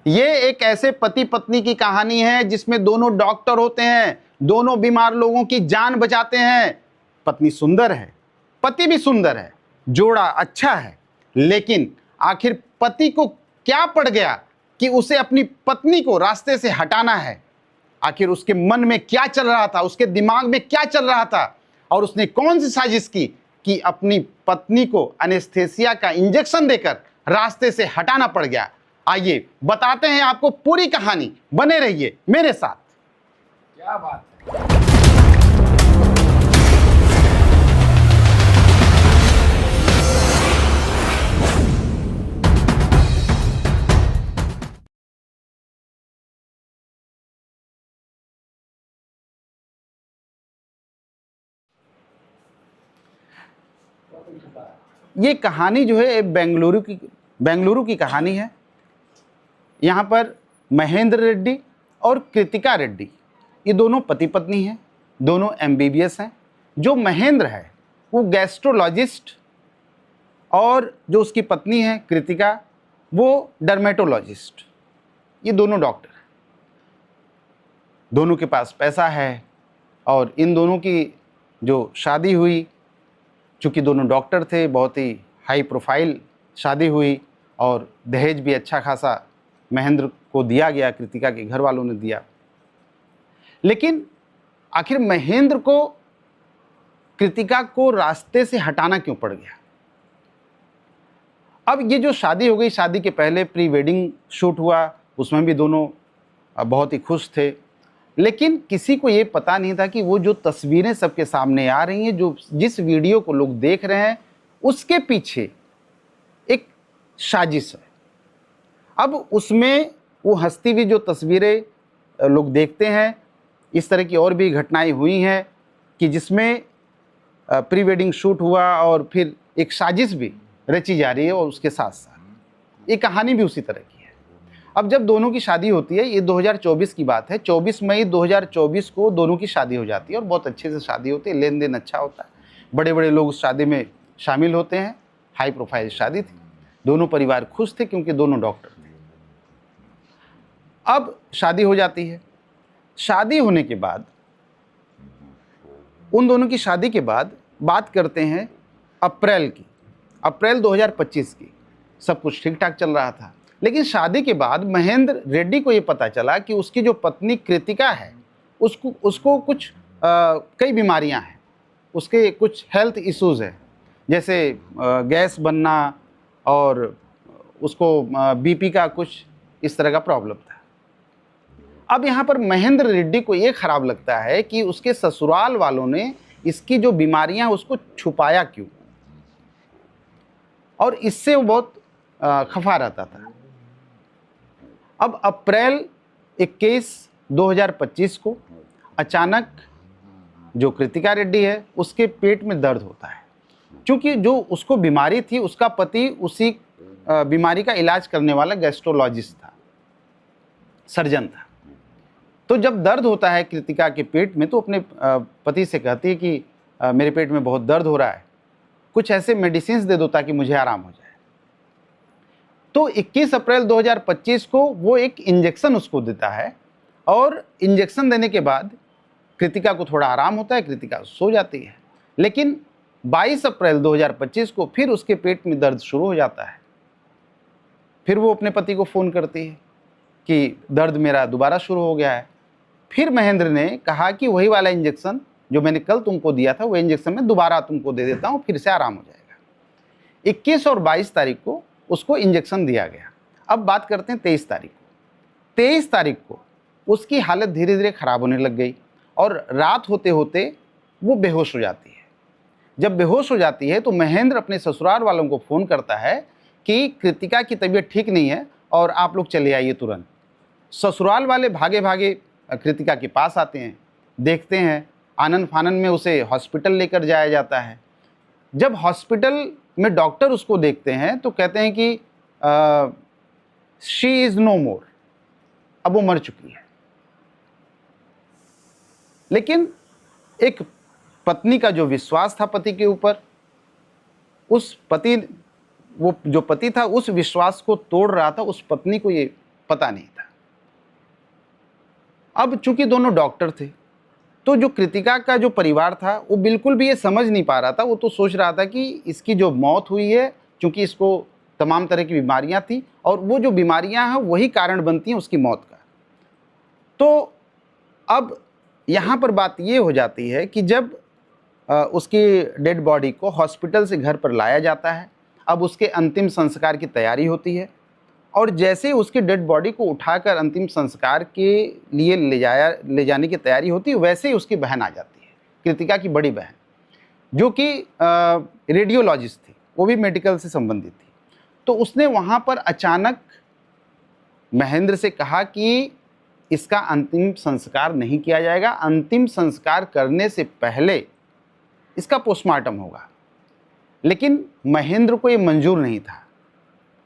ये एक ऐसे पति पत्नी की कहानी है जिसमें दोनों डॉक्टर होते हैं, दोनों बीमार लोगों की जान बचाते हैं। पत्नी सुंदर है, पति भी सुंदर है, जोड़ा अच्छा है, लेकिन आखिर पति को क्या पड़ गया कि उसे अपनी पत्नी को रास्ते से हटाना है। आखिर उसके मन में क्या चल रहा था, उसके दिमाग में क्या चल रहा था, और उसने कौन सी साजिश की कि अपनी पत्नी को एनेस्थेसिया का इंजेक्शन देकर रास्ते से हटाना पड़ गया। आइए बताते हैं आपको पूरी कहानी, बने रहिए मेरे साथ। क्या बात है। ये कहानी जो है बेंगलुरु की कहानी है। यहाँ पर महेंद्र रेड्डी और कृतिका रेड्डी, ये दोनों पति पत्नी हैं, दोनों एमबीबीएस हैं। जो महेंद्र है वो गैस्ट्रोलॉजिस्ट, और जो उसकी पत्नी है कृतिका वो डर्मेटोलॉजिस्ट। ये दोनों डॉक्टर हैं, दोनों के पास पैसा है, और इन दोनों की जो शादी हुई, चूँकि दोनों डॉक्टर थे, बहुत ही हाई प्रोफाइल शादी हुई, और दहेज भी अच्छा खासा महेंद्र को दिया गया, कृतिका के घर वालों ने दिया। लेकिन आखिर महेंद्र को कृतिका को रास्ते से हटाना क्यों पड़ गया? अब ये जो शादी हो गई, शादी के पहले प्री वेडिंग शूट हुआ, उसमें भी दोनों बहुत ही खुश थे, लेकिन किसी को ये पता नहीं था कि वो जो तस्वीरें सबके सामने आ रही हैं, जो जिस वीडियो को लोग देख रहे हैं, उसके पीछे एक साजिश है। अब उसमें वो हंसती हुई जो तस्वीरें लोग देखते हैं, इस तरह की और भी घटनाएं हुई हैं कि जिसमें प्री वेडिंग शूट हुआ और फिर एक साजिश भी रची जा रही है, और उसके साथ साथ ये कहानी भी उसी तरह की है। अब जब दोनों की शादी होती है, ये 2024 की बात है, 24 मई 2024 को दोनों की शादी हो जाती है, और बहुत अच्छे से शादी होती है, लेन देन अच्छा होता है, बड़े बड़े लोग उस शादी में शामिल होते हैं, हाई प्रोफाइल शादी थी, दोनों परिवार खुश थे क्योंकि दोनों डॉक्टर थे। अब शादी हो जाती है। शादी होने के बाद, उन दोनों की शादी के बाद बात करते हैं अप्रैल की, अप्रैल 2025 की। सब कुछ ठीक ठाक चल रहा था, लेकिन शादी के बाद महेंद्र रेड्डी को ये पता चला कि उसकी जो पत्नी कृतिका है उसको कुछ कई बीमारियां हैं, उसके कुछ हेल्थ इश्यूज़ हैं, जैसे गैस बनना, और उसको बीपी का कुछ इस तरह का प्रॉब्लम था। अब यहाँ पर महेंद्र रेड्डी को ये खराब लगता है कि उसके ससुराल वालों ने इसकी जो बीमारियां उसको छुपाया क्यों, और इससे वो बहुत खफा रहता था। अब अप्रैल 21, 2025 को अचानक जो कृतिका रेड्डी है उसके पेट में दर्द होता है, क्योंकि जो उसको बीमारी थी उसका पति उसी बीमारी का इलाज करने वाला गैस्ट्रोलॉजिस्ट था, सर्जन था। तो जब दर्द होता है कृतिका के पेट में, तो अपने पति से कहती है कि मेरे पेट में बहुत दर्द हो रहा है, कुछ ऐसे मेडिसिन दे दो ताकि मुझे आराम हो जाए। तो 21 अप्रैल 2025 को वो एक इंजेक्शन उसको देता है, और इंजेक्शन देने के बाद कृतिका को थोड़ा आराम होता है, कृतिका सो जाती है। लेकिन 22 अप्रैल 2025 को फिर उसके पेट में दर्द शुरू हो जाता है। फिर वो अपने पति को फ़ोन करती है कि दर्द मेरा दोबारा शुरू हो गया है। फिर महेंद्र ने कहा कि वही वाला इंजेक्शन जो मैंने कल तुमको दिया था, वो इंजेक्शन मैं दोबारा तुमको दे देता हूँ, फिर से आराम हो जाएगा। 21 और 22 तारीख को उसको इंजेक्शन दिया गया। अब बात करते हैं 23 तारीख को। 23 तारीख को उसकी हालत धीरे धीरे ख़राब होने लग गई, और रात होते होते वो बेहोश हो जाती है। जब बेहोश हो जाती है तो महेंद्र अपने ससुराल वालों को फ़ोन करता है कि कृतिका की तबीयत ठीक नहीं है और आप लोग चले आइए तुरंत। ससुराल वाले भागे भागे कृतिका के पास आते हैं, देखते हैं, आनन फानन में उसे हॉस्पिटल लेकर जाया जाता है। जब हॉस्पिटल में डॉक्टर उसको देखते हैं तो कहते हैं कि शी इज़ नो मोर, अब वो मर चुकी है। लेकिन एक पत्नी का जो विश्वास था पति के ऊपर, उस पति वो जो पति था उस विश्वास को तोड़ रहा था, उस पत्नी को ये पता नहीं था। अब चूंकि दोनों डॉक्टर थे, तो जो कृतिका का जो परिवार था वो बिल्कुल भी ये समझ नहीं पा रहा था। वो तो सोच रहा था कि इसकी जो मौत हुई है, चूंकि इसको तमाम तरह की बीमारियां थी और वो जो बीमारियां हैं वही कारण बनती हैं उसकी मौत का। तो अब यहाँ पर बात ये हो जाती है कि जब उसकी डेड बॉडी को हॉस्पिटल से घर पर लाया जाता है, अब उसके अंतिम संस्कार की तैयारी होती है और जैसे उसकी डेड बॉडी को उठाकर अंतिम संस्कार के लिए ले जाने की तैयारी होती है, वैसे ही उसकी बहन आ जाती है, कृतिका की बड़ी बहन, जो कि रेडियोलॉजिस्ट थी, वो भी मेडिकल से संबंधित थी। तो उसने वहाँ पर अचानक महेंद्र से कहा कि इसका अंतिम संस्कार नहीं किया जाएगा, अंतिम संस्कार करने से पहले इसका पोस्टमार्टम होगा। लेकिन महेंद्र को ये मंजूर नहीं था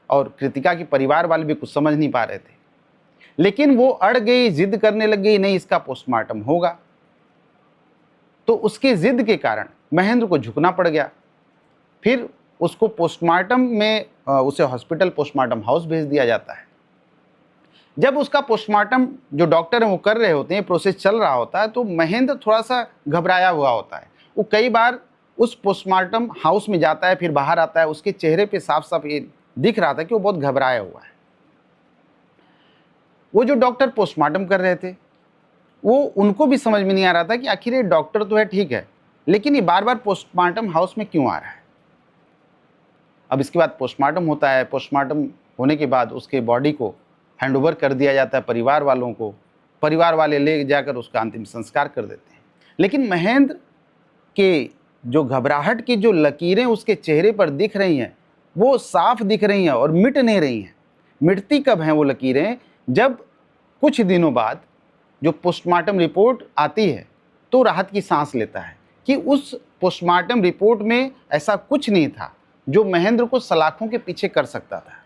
और कृतिका के परिवार वाले भी कुछ समझ नहीं पा रहे थे, लेकिन वो अड़ गई, जिद करने लग गई, नहीं इसका पोस्टमार्टम होगा। तो उसके जिद के कारण महेंद्र को झुकना पड़ गया। फिर उसको पोस्टमार्टम में उसे हॉस्पिटल पोस्टमार्टम हाउस भेज दिया जाता है। जब उसका पोस्टमार्टम जो डॉक्टर हैं वो कर रहे होते हैं, प्रोसेस चल रहा होता है, तो महेंद्र थोड़ा सा घबराया हुआ होता है। वो कई बार उस पोस्टमार्टम हाउस में जाता है, फिर बाहर आता है, उसके चेहरे पे साफ साफ ये दिख रहा था कि वो बहुत घबराया हुआ है। वो जो डॉक्टर पोस्टमार्टम कर रहे थे, वो उनको भी समझ में नहीं आ रहा था कि आखिर ये डॉक्टर तो है ठीक है, लेकिन ये बार बार पोस्टमार्टम हाउस में क्यों आ रहा है। अब इसके बाद पोस्टमार्टम होता है। पोस्टमार्टम होने के बाद उसके बॉडी को हैंडओवर कर दिया जाता है परिवार वालों को। परिवार वाले ले जाकर उसका अंतिम संस्कार कर देते हैं। लेकिन महेंद्र के जो घबराहट की जो लकीरें उसके चेहरे पर दिख रही हैं, वो साफ दिख रही हैं और मिट नहीं रही हैं। मिटती कब हैं वो लकीरें? जब कुछ दिनों बाद जो पोस्टमार्टम रिपोर्ट आती है तो राहत की सांस लेता है कि उस पोस्टमार्टम रिपोर्ट में ऐसा कुछ नहीं था जो महेंद्र को सलाखों के पीछे कर सकता था।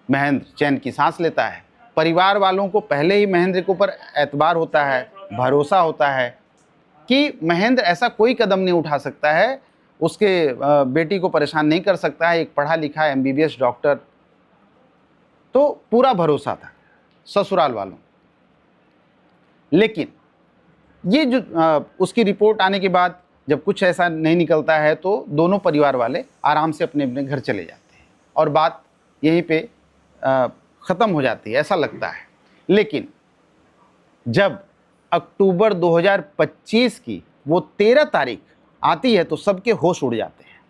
महेंद्र चैन की सांस लेता है। परिवार वालों को पहले ही महेंद्र के ऊपर एतबार होता है, भरोसा होता है कि महेंद्र ऐसा कोई कदम नहीं उठा सकता है, उसके बेटी को परेशान नहीं कर सकता है, एक पढ़ा लिखा MBBS डॉक्टर। तो पूरा भरोसा था ससुराल वालों। लेकिन ये जो उसकी रिपोर्ट आने के बाद जब कुछ ऐसा नहीं निकलता है तो दोनों परिवार वाले आराम से अपने अपने घर चले जाते हैं और बात यहीं पे ख़त्म हो जाती है, ऐसा लगता है। लेकिन जब अक्टूबर 2025 की वो 13 तारीख आती है तो सबके होश उड़ जाते हैं।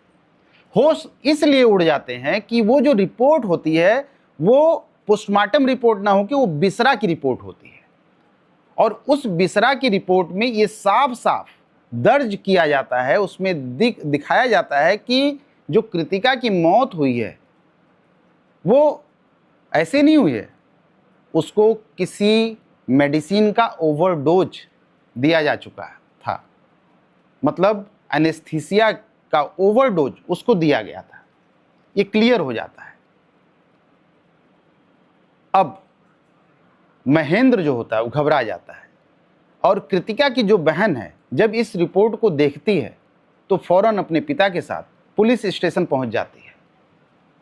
होश इसलिए उड़ जाते हैं कि वो जो रिपोर्ट होती है वो पोस्टमार्टम रिपोर्ट ना हो कि वो बिसरा की रिपोर्ट होती है। और उस बिसरा की रिपोर्ट में ये साफ साफ दर्ज किया जाता है, उसमें दिखाया जाता है कि जो कृतिका की मौत हुई है वो ऐसे नहीं हुई है, उसको किसी मेडिसिन का ओवरडोज दिया जा चुका था। मतलब एनेस्थीसिया का ओवरडोज उसको दिया गया था। ये क्लियर हो जाता है। अब महेंद्र जो होता है वो घबरा जाता है और कृतिका की जो बहन है जब इस रिपोर्ट को देखती है तो फौरन अपने पिता के साथ पुलिस स्टेशन पहुंच जाती है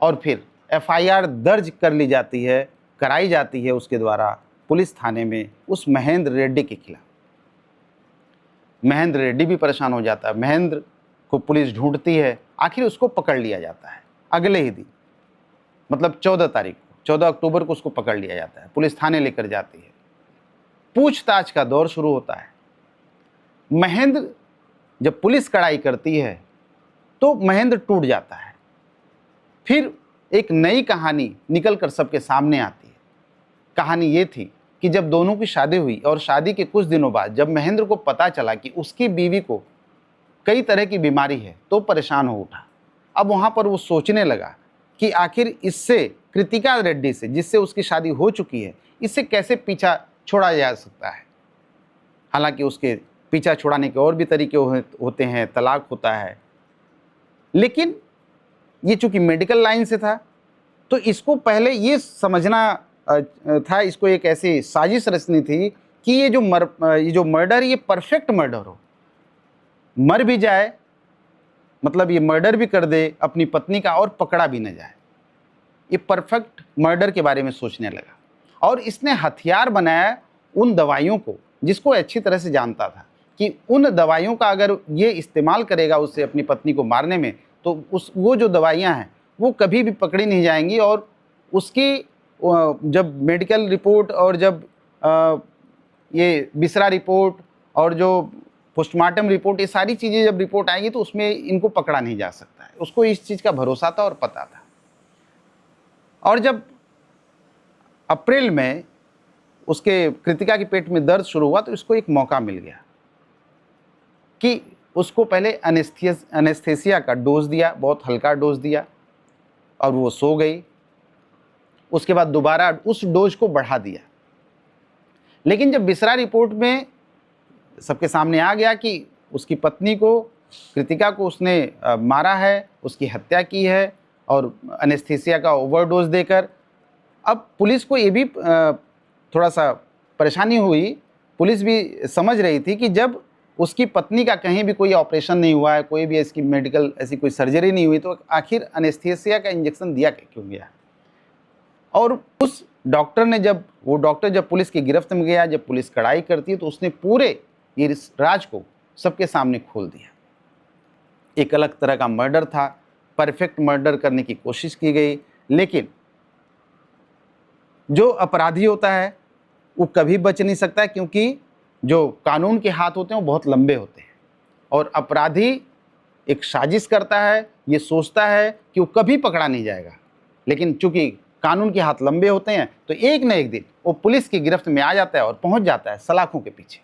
और फिर FIR दर्ज कर ली जाती है, कराई जाती है उसके द्वारा पुलिस थाने में उस महेंद्र रेड्डी के खिलाफ। महेंद्र रेड्डी भी परेशान हो जाता है। महेंद्र को पुलिस ढूंढती है, आखिर उसको पकड़ लिया जाता है अगले ही दिन, मतलब 14 तारीख को, 14 अक्टूबर को उसको पकड़ लिया जाता है। पुलिस थाने लेकर जाती है, पूछताछ का दौर शुरू होता है। महेंद्र जब पुलिस कड़ाई करती है तो महेंद्र टूट जाता है। फिर एक नई कहानी निकल कर सबके सामने आती है। कहानी ये थी कि जब दोनों की शादी हुई और शादी के कुछ दिनों बाद जब महेंद्र को पता चला कि उसकी बीवी को कई तरह की बीमारी है तो परेशान हो उठा। अब वहाँ पर वो सोचने लगा कि आखिर इससे, कृतिका रेड्डी से जिससे उसकी शादी हो चुकी है, इससे कैसे पीछा छोड़ा जा सकता है। हालांकि उसके पीछा छुड़ाने के और भी तरीके होते हैं, तलाक होता है। लेकिन ये चूंकि मेडिकल लाइन से था तो इसको पहले ये समझना था, इसको एक ऐसी साजिश रचनी थी कि ये जो मर्डर ये परफेक्ट मर्डर हो, मर भी जाए मतलब ये मर्डर भी कर दे अपनी पत्नी का और पकड़ा भी न जाए। ये परफेक्ट मर्डर के बारे में सोचने लगा और इसने हथियार बनाया उन दवाइयों को जिसको अच्छी तरह से जानता था कि उन दवाइयों का अगर ये इस्तेमाल करेगा उससे अपनी पत्नी को मारने में तो वो जो दवाइयाँ हैं वो कभी भी पकड़ी नहीं जाएंगी और उसकी जब मेडिकल रिपोर्ट और जब ये बिसरा रिपोर्ट और जो पोस्टमार्टम रिपोर्ट, ये सारी चीज़ें जब रिपोर्ट आएंगी तो उसमें इनको पकड़ा नहीं जा सकता है। उसको इस चीज़ का भरोसा था और पता था। और जब अप्रैल में उसके कृतिका के पेट में दर्द शुरू हुआ तो इसको एक मौका मिल गया कि उसको पहले एनेस्थेसिया का डोज दिया, बहुत हल्का डोज दिया और वो सो गई। उसके बाद दोबारा उस डोज को बढ़ा दिया। लेकिन जब बिसरा रिपोर्ट में सबके सामने आ गया कि उसकी पत्नी को, कृतिका को उसने मारा है, उसकी हत्या की है और एनेस्थेसिया का ओवरडोज देकर, अब पुलिस को ये भी थोड़ा सा परेशानी हुई। पुलिस भी समझ रही थी कि जब उसकी पत्नी का कहीं भी कोई ऑपरेशन नहीं हुआ है, कोई भी इसकी मेडिकल ऐसी कोई सर्जरी नहीं हुई, तो आखिर एनेस्थेसिया का इंजेक्शन दिया क्यों गया। और उस डॉक्टर ने जब पुलिस की गिरफ्त में गया, जब पुलिस कड़ाई करती है तो उसने पूरे ये राज को सबके सामने खोल दिया। एक अलग तरह का मर्डर था, परफेक्ट मर्डर करने की कोशिश की गई, लेकिन जो अपराधी होता है वो कभी बच नहीं सकता क्योंकि जो कानून के हाथ होते हैं वो बहुत लंबे होते हैं और अपराधी एक साजिश करता है, ये सोचता है कि वो कभी पकड़ा नहीं जाएगा, लेकिन चूंकि कानून के हाथ लंबे होते हैं तो एक न एक दिन वो पुलिस की गिरफ्त में आ जाता है और पहुंच जाता है सलाखों के पीछे।